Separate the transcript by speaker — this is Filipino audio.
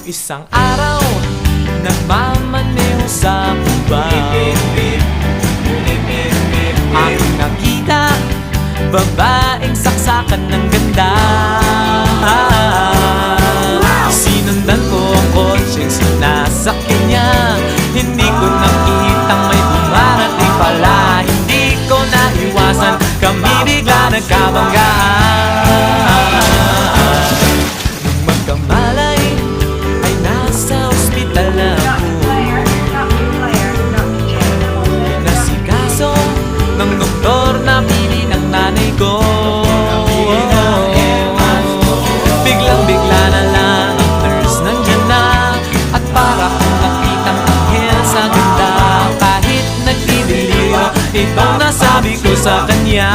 Speaker 1: Isang araw, nagmamaneho sa Cuba, aking nakita, babaeng saksakan ng ganda. Sinundan ko ang kotseng sinasakyan niya, hindi ko nakitang may dumarating pala. Hindi ko naiwasan, kami bigla nagkabanggaan. Nung magkamalay, ay nasa ospital na ako, nasikaso ng doktor na pili ng nanay ko. Biglang-bigla na lang ang nurse nandyan na, at para kong nakitang anghel sa ganda. Kahit nagdidiliw, itong nasabi ko sa kanya.